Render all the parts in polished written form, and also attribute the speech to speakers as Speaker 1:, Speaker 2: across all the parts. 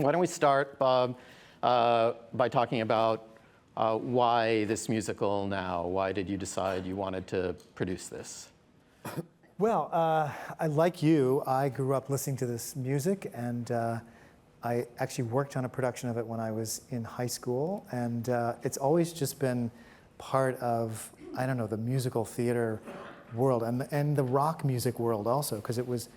Speaker 1: Why don't we start, Bob, by talking about why this musical now? Why did you decide you wanted to produce this?
Speaker 2: Well, like you, I grew up listening to this music, and I actually worked on a production of it when I was in high school, and it's always just been part of, I don't know, the musical theater world and the rock music world also, because it was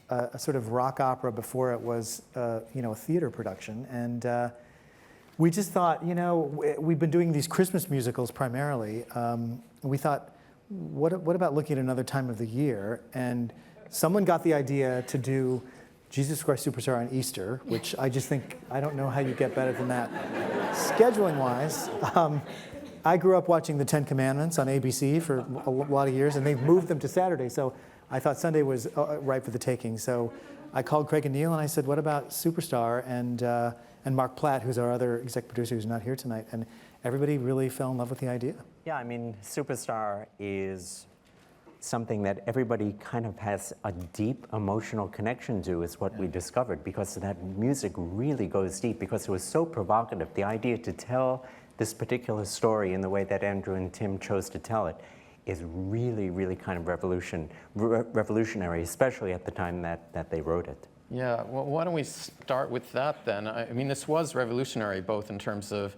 Speaker 2: a sort of rock opera before it was, a theater production. And we just thought, we've been doing these Christmas musicals primarily. We thought, what about looking at another time of the year? And someone got the idea to do Jesus Christ Superstar on Easter, which I just think, I don't know how you get better than that. Scheduling-wise, I grew up watching the Ten Commandments on ABC for a lot of years, and they've moved them to Saturday, so I thought Sunday was ripe for the taking. So I called Craig and Neil, and I said, what about Superstar? And Mark Platt, who's our other exec producer who's not here tonight, and everybody really fell in love with the idea.
Speaker 3: Yeah, I mean, Superstar is something that everybody kind of has a deep emotional connection to, is what we discovered, because that music really goes deep, because it was so provocative. The idea to tell this particular story in the way that Andrew and Tim chose to tell it is really, really kind of revolutionary, especially at the time that they wrote it.
Speaker 1: Yeah, well, why don't we start with that then? I mean, this was revolutionary, both in terms of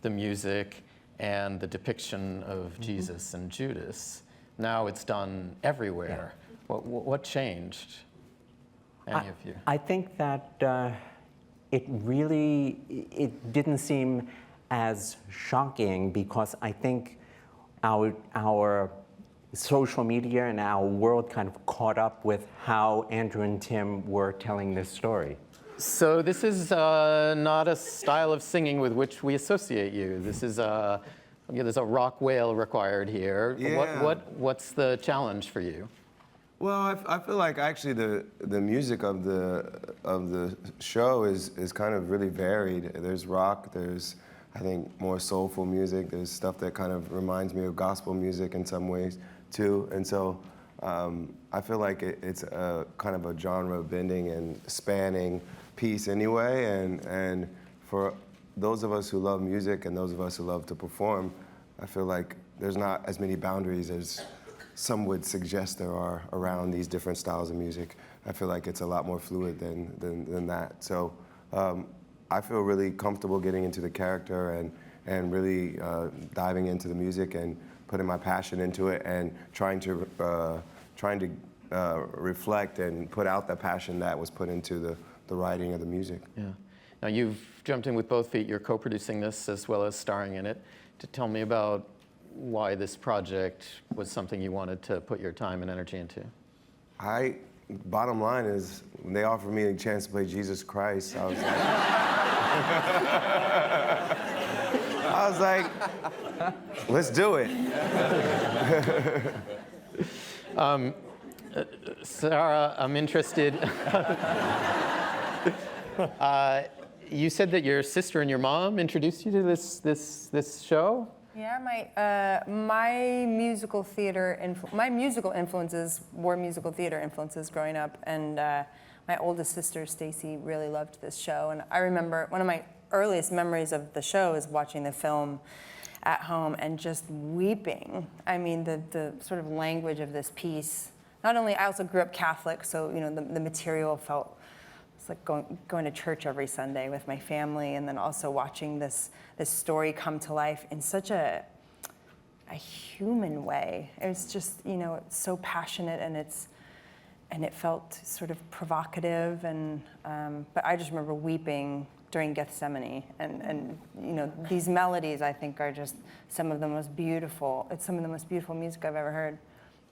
Speaker 1: the music and the depiction of Jesus and Judas. Now it's done everywhere. Yeah. What changed? Any of you?
Speaker 3: I think that it didn't seem as shocking, because I think our social media and our world kind of caught up with how Andrew and Tim were telling this story.
Speaker 1: So this is not a style of singing with which we associate you. This is there's a rock wail required here.
Speaker 4: Yeah.
Speaker 1: What's the challenge for you?
Speaker 4: Well, I feel like actually the music of the show is kind of really varied. There's rock, there's, I think, more soulful music. There's stuff that kind of reminds me of gospel music in some ways too. And so I feel like it's a kind of a genre bending and spanning piece anyway. And for those of us who love music and those of us who love to perform, I feel like there's not as many boundaries as some would suggest there are around these different styles of music. I feel like it's a lot more fluid than that. So I feel really comfortable getting into the character and really diving into the music and putting my passion into it and trying to reflect and put out the passion that was put into the writing of the music.
Speaker 1: Yeah. Now you've jumped in with both feet. You're co-producing this as well as starring in it. To tell me about why this project was something you wanted to put your time and energy into.
Speaker 4: Bottom line is, when they offered me a chance to play Jesus Christ, I was like, let's do it.
Speaker 1: Sarah, I'm interested. You said that your sister and your mom introduced you to this show?
Speaker 5: Yeah, my musical influences were musical theater influences growing up, and my oldest sister Stacy really loved this show. And I remember one of my earliest memories of the show is watching the film at home and just weeping. I mean, the sort of language of this piece. Not only, I also grew up Catholic, so the material felt. It's like going to church every Sunday with my family, and then also watching this story come to life in such a human way. It was just, it's so passionate, and it felt sort of provocative, and but I just remember weeping during Gethsemane, and these melodies, I think, are just some of the most beautiful. It's some of the most beautiful music I've ever heard.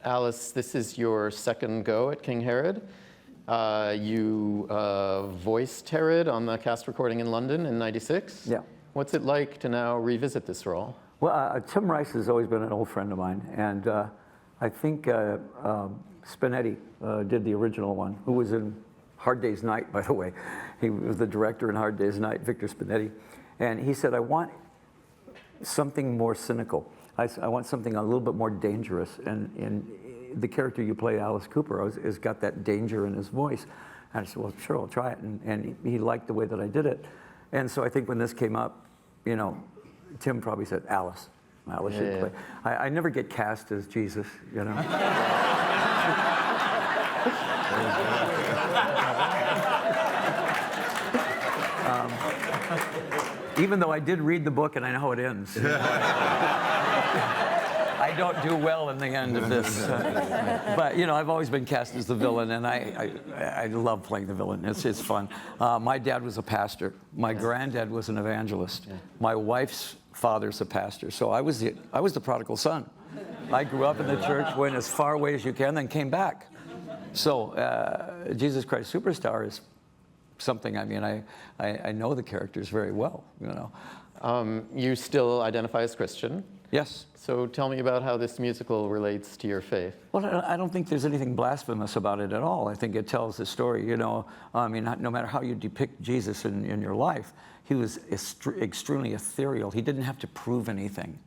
Speaker 1: Alice, this is your second go at King Herod. You voiced Herod on the cast recording in London in '96.
Speaker 6: Yeah.
Speaker 1: What's it like to now revisit this role?
Speaker 6: Well, Tim Rice has always been an old friend of mine, and I think Spinetti did the original one, who was in Hard Day's Night, by the way. He was the director in Hard Day's Night, Victor Spinetti. And he said, I want something more cynical. I want something a little bit more dangerous. And the character you play, Alice Cooper, has got that danger in his voice. And I said, well, sure, I'll try it. And he liked the way that I did it. And so I think when this came up, you know, Tim probably said, Alice should play. I never get cast as Jesus, you know. Even though I did read the book and I know how it ends. I don't do well in the end of this. But, you know, I've always been cast as the villain, and I love playing the villain. It's fun. My dad was a pastor. My granddad was an evangelist. My wife's father's a pastor. So I was the prodigal son. I grew up in the church, went as far away as you can, then came back. So Jesus Christ Superstar is something, I mean, I know the characters very well, you know.
Speaker 1: You still identify as Christian.
Speaker 6: Yes.
Speaker 1: So tell me about how this musical relates to your faith.
Speaker 6: Well, I don't think there's anything blasphemous about it at all. I think it tells the story, you know. I mean, no matter how you depict Jesus in your life, he was extremely ethereal. He didn't have to prove anything.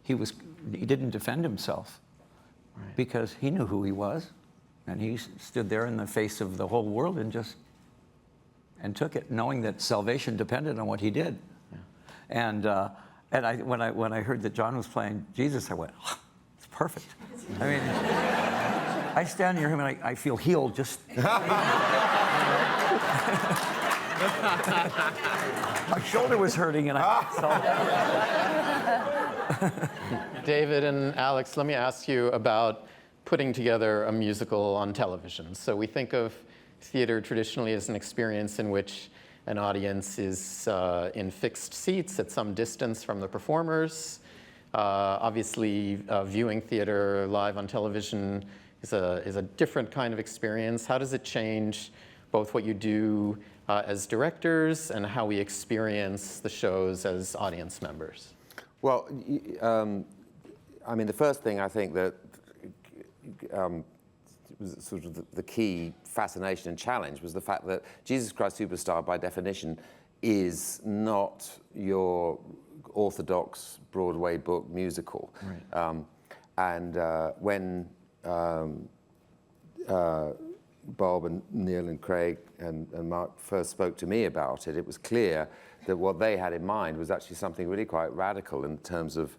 Speaker 6: He didn't defend himself because he knew who he was. And he stood there in the face of the whole world and took it, knowing that salvation depended on what he did. Yeah. And when I heard that John was playing Jesus, I went, oh, it's perfect. I mean, I stand near him and I feel healed just. My shoulder was hurting and
Speaker 1: David and Alex, let me ask you about putting together a musical on television. So we think of theater traditionally as an experience in which an audience is in fixed seats at some distance from the performers. Obviously, viewing theater live on television is a different kind of experience. How does it change both what you do as directors and how we experience the shows as audience members?
Speaker 7: Well, I mean, the first thing I think that was sort of the key fascination and challenge was the fact that Jesus Christ Superstar, by definition, is not your orthodox Broadway book musical. Right. When Bob and Neil and Craig and Mark first spoke to me about it, it was clear that what they had in mind was actually something really quite radical in terms of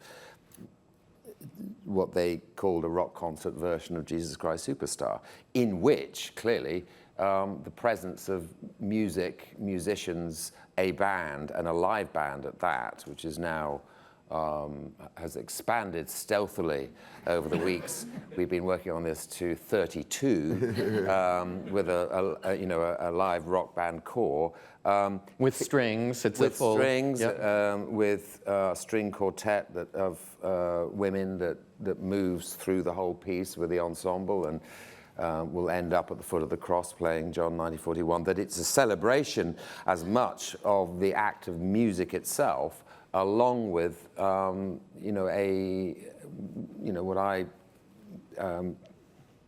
Speaker 7: what they called a rock concert version of Jesus Christ Superstar, in which, clearly, the presence of musicians, a band, and a live band at that, which is now has expanded stealthily over the weeks. We've been working on this to 32 with a live rock band core.
Speaker 1: With strings, it's
Speaker 7: with
Speaker 1: a full...
Speaker 7: strings,
Speaker 1: Yep.
Speaker 7: with a string quartet of women that moves through the whole piece with the ensemble and will end up at the foot of the cross playing John 1941. That it's a celebration as much of the act of music itself, along with what I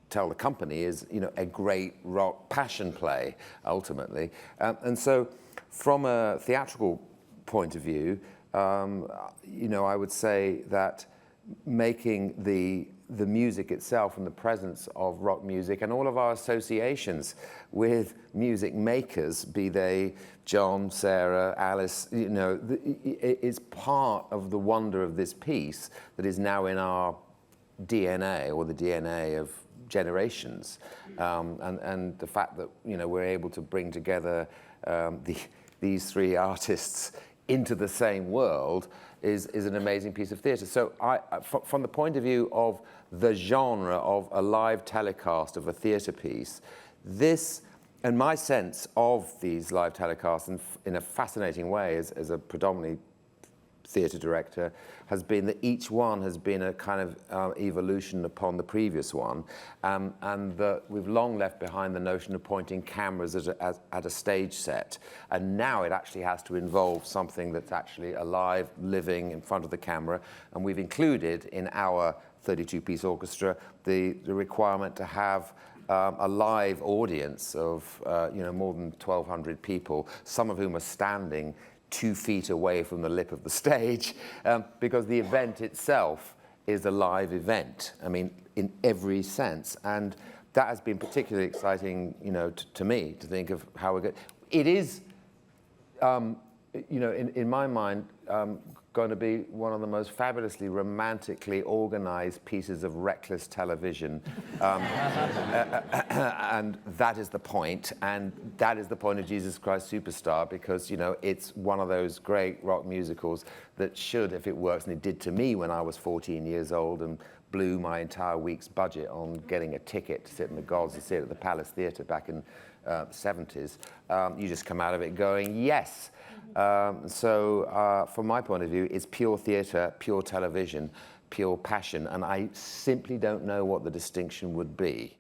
Speaker 7: tell the company is a great rock passion play ultimately, and so from a theatrical point of view, I would say that making the music itself and the presence of rock music and all of our associations with music makers, be they John, Sarah, Alice, it's part of the wonder of this piece that is now in our DNA, or the DNA of generations, and the fact that we're able to bring together these three artists into the same world is an amazing piece of theatre. So from the point of view of the genre of a live telecast of a theatre piece, this, and my sense of these live telecasts in a fascinating way as a predominantly theatre director, has been that each one has been a kind of evolution upon the previous one, and that we've long left behind the notion of pointing cameras at a stage set, and now it actually has to involve something that's actually alive, living in front of the camera, and we've included in our 32-piece orchestra the requirement to have a live audience of more than 1,200 people, some of whom are standing 2 feet away from the lip of the stage, because the event itself is a live event, I mean, in every sense. And that has been particularly exciting, you know, to me, to think of how we're going. It is, you know, in my mind, going to be one of the most fabulously romantically organized pieces of reckless television. And that is the point. And that is the point of Jesus Christ Superstar, because, you know, it's one of those great rock musicals that should, if it works, and it did to me when I was 14 years old and blew my entire week's budget on getting a ticket to sit in the Gods to sit at the Palace Theatre back in the 70s. You just come out of it going, yes. So from my point of view, it's pure theatre, pure television, pure passion, and I simply don't know what the distinction would be.